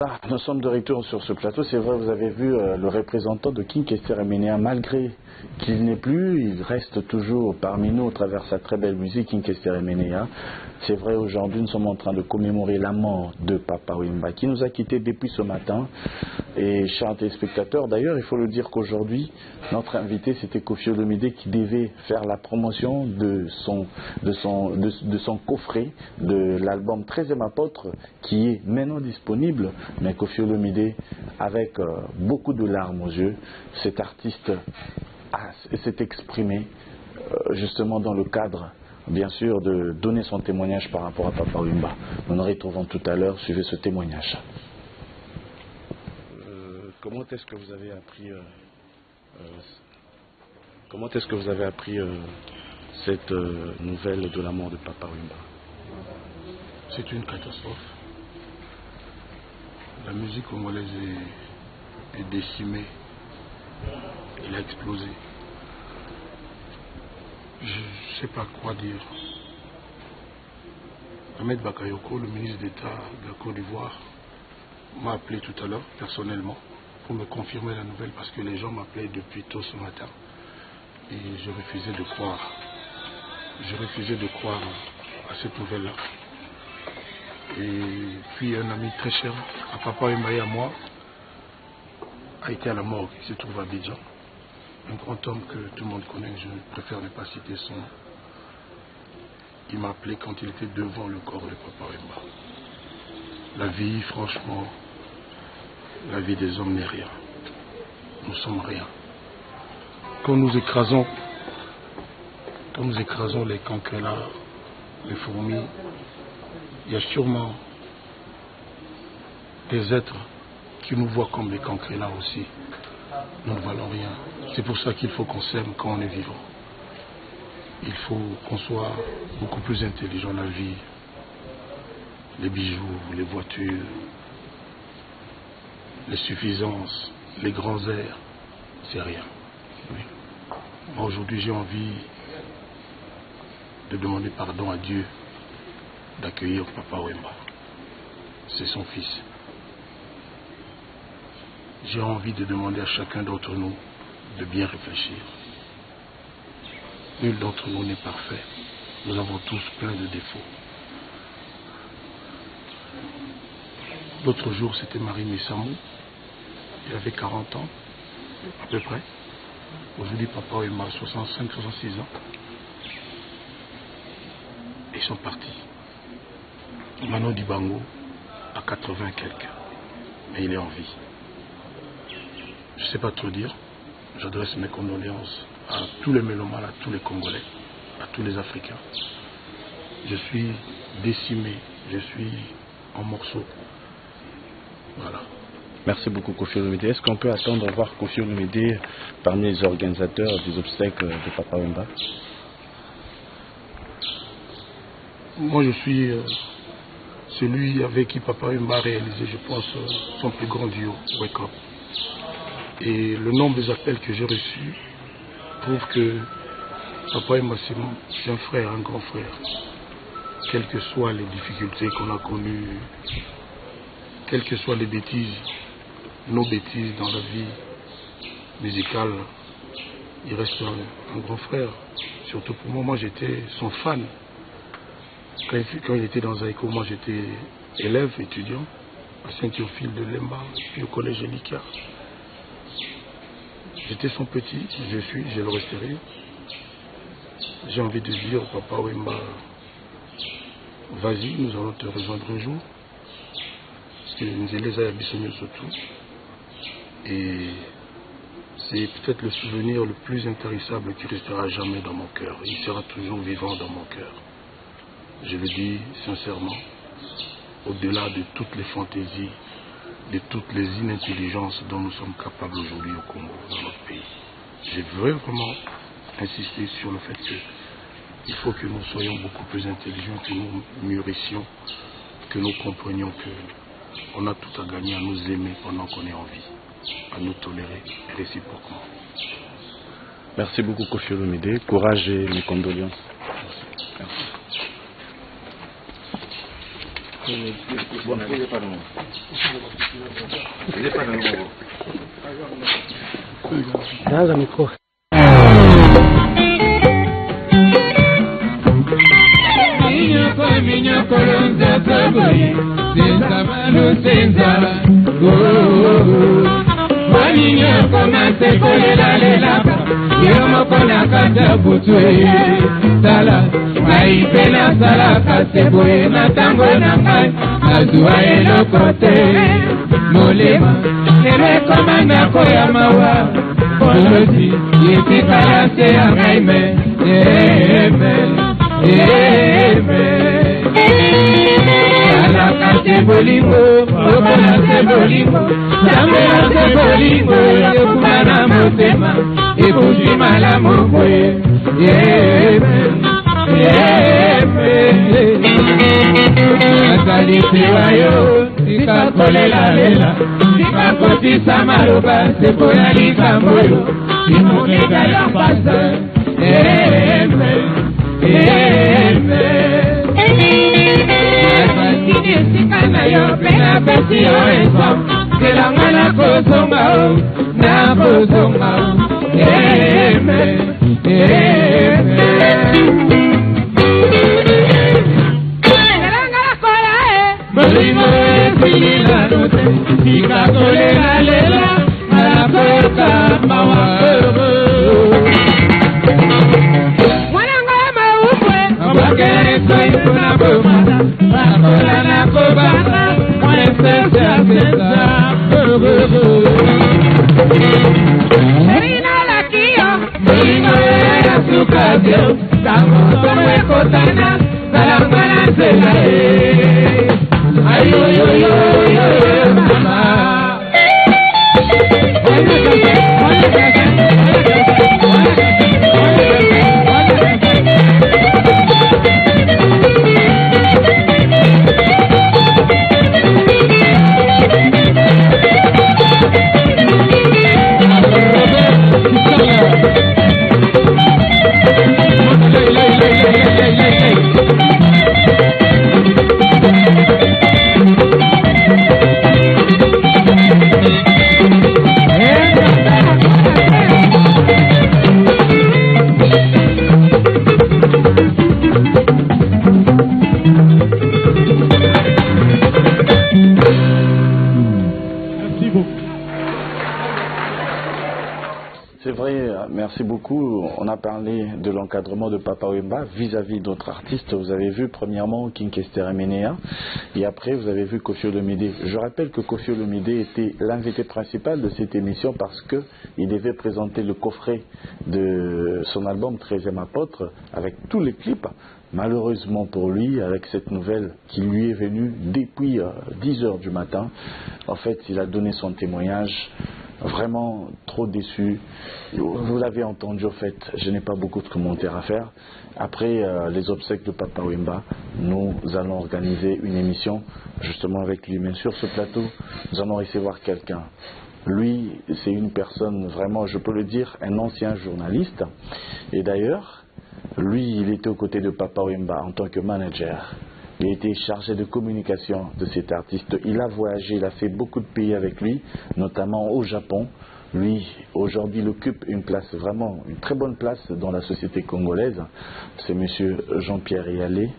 Ah, nous sommes de retour sur ce plateau. C'est vrai, vous avez vu le représentant de King Kester Emenea, malgré qu'il n'est plus, il reste toujours parmi nous au travers de sa très belle musique, King Kester Emenea. C'est vrai, aujourd'hui, nous sommes en train de commémorer la mort de Papa Wemba, qui nous a quittés depuis ce matin. Et chers téléspectateurs, d'ailleurs, il faut le dire qu'aujourd'hui, notre invité, c'était Koffi Olomide, qui devait faire la promotion de son coffret, de l'album 13e apôtre, qui est maintenant disponible. Mais Koffi Olomide, avec beaucoup de larmes aux yeux, cet artiste s'est exprimé justement dans le cadre, bien sûr, de donner son témoignage par rapport à Papa Wemba. Nous nous retrouvons tout à l'heure, suivez ce témoignage. Comment est-ce que vous avez appris cette nouvelle de la mort de Papa Wemba? C'est une catastrophe. La musique congolaise est décimée. Elle a explosé. Je ne sais pas quoi dire. Ahmed Bakayoko, le ministre d'État de la Côte d'Ivoire, m'a appelé tout à l'heure personnellement pour me confirmer la nouvelle parce que les gens m'appelaient depuis tôt ce matin et je refusais de croire. Je refusais de croire à cette nouvelle-là. Et puis un ami très cher à Papa Wemba et à moi a été à la morgue. Il se trouve à Abidjan. Un grand homme que tout le monde connaît, je préfère ne pas citer son nom. Il m'a appelé quand il était devant le corps de Papa Wemba. La vie, franchement, la vie des hommes n'est rien. Nous sommes rien. Quand nous écrasons les cancrelats, les fourmis, il y a sûrement des êtres qui nous voient comme des cancrelats aussi. Nous ne valons rien. C'est pour ça qu'il faut qu'on s'aime quand on est vivant. Il faut qu'on soit beaucoup plus intelligent dans la vie. Les bijoux, les voitures, les suffisances, les grands airs, c'est rien. Oui. Moi aujourd'hui j'ai envie de demander pardon à Dieu d'accueillir Papa Wemba. C'est son fils. J'ai envie de demander à chacun d'entre nous de bien réfléchir. Nul d'entre nous n'est parfait. Nous avons tous plein de défauts. L'autre jour, c'était Marie Messamou. Il avait 40 ans, à peu près. Aujourd'hui, Papa Wemba a 65, 66 ans. Ils sont partis. Mano Dibango a 80 quelques. Mais il est en vie. Je ne sais pas trop dire. J'adresse mes condoléances à tous les mélomanes, à tous les Congolais, à tous les Africains. Je suis décimé, je suis en morceaux. Voilà. Merci beaucoup Koffi Olomide. Est-ce qu'on peut attendre voir Koffi Olomide parmi les organisateurs des obsèques de Papa Wemba? Moi je suis celui avec qui Papa Wemba a réalisé, je pense, son plus grand duo, Wake Up. Et le nombre des appels que j'ai reçus prouve que Papa Wemba c'est un frère, un grand frère. Quelles que soient les difficultés qu'on a connues, quelles que soient les bêtises, nos bêtises dans la vie musicale, il reste un grand frère. Surtout pour moi, moi j'étais son fan. Quand il était dans Zaïko, moi j'étais élève, étudiant, à Saint-Théophile de Lemba, puis au collège Elika. J'étais son petit, je le resterai. J'ai envie de dire au Papa Wemba, vas-y, nous allons te rejoindre un jour. Parce que nous les avons abissonnés surtout. Et c'est peut-être le souvenir le plus intarissable qui restera jamais dans mon cœur. Il sera toujours vivant dans mon cœur. Je le dis sincèrement, au-delà de toutes les fantaisies, de toutes les inintelligences dont nous sommes capables aujourd'hui au Congo, dans notre pays. Je veux vraiment insister sur le fait qu'il faut que nous soyons beaucoup plus intelligents, que nous mûrissions, que nous comprenions qu'on a tout à gagner à nous aimer pendant qu'on est en vie, à nous tolérer réciproquement. Merci beaucoup Koffi Olomide. Courage et mes condoléances. Merci. Bon, il n'est pas de nouveau. Il n'est pas de nouveau. Daza micro. Bolingo, bolingo, bolingo, kumana motema, ebuji malamu kwe, Azali sewayo, sika kolela lela, sika kotisa maroba, sekoya likamboyo, simonega ya pasa, Sikana yo pena besi yo eso Kelanga na kozonga o Na kozonga o Kelanga na kola Bolingo esili la note Sika kole la lela Ala koka mawa Mwananga maupwe Mwakere soy kuna bomada Bakola na kobana, mwen sensa. Merina la kiyo, merina ya sukazyo, tamo tomwe kotana, salangana zela ayo yo yo yo mama. C'est vrai, merci beaucoup. On a parlé de l'encadrement de Papa Wemba vis-à-vis d'autres artistes. Vous avez vu premièrement King Kester Emenea et après vous avez vu Koffi Olomide. Je rappelle que Koffi Olomide était l'invité principal de cette émission parce qu'il devait présenter le coffret de son album 13e apôtre avec tous les clips. Malheureusement pour lui, avec cette nouvelle qui lui est venue depuis 10 h du matin, en fait il a donné son témoignage. Vraiment trop déçu. Vous l'avez entendu, en fait, je n'ai pas beaucoup de commentaires à faire. Après les obsèques de Papa Wemba, nous allons organiser une émission justement avec lui. Mais sur ce plateau, nous allons recevoir quelqu'un. Lui, c'est une personne vraiment, je peux le dire, un ancien journaliste. Et d'ailleurs, lui, il était aux côtés de Papa Wemba en tant que manager. Il a été chargé de communication de cet artiste. Il a voyagé, il a fait beaucoup de pays avec lui, notamment au Japon. Lui, aujourd'hui, il occupe une place, vraiment une très bonne place dans la société congolaise. C'est M. Jean-Pierre Yalé.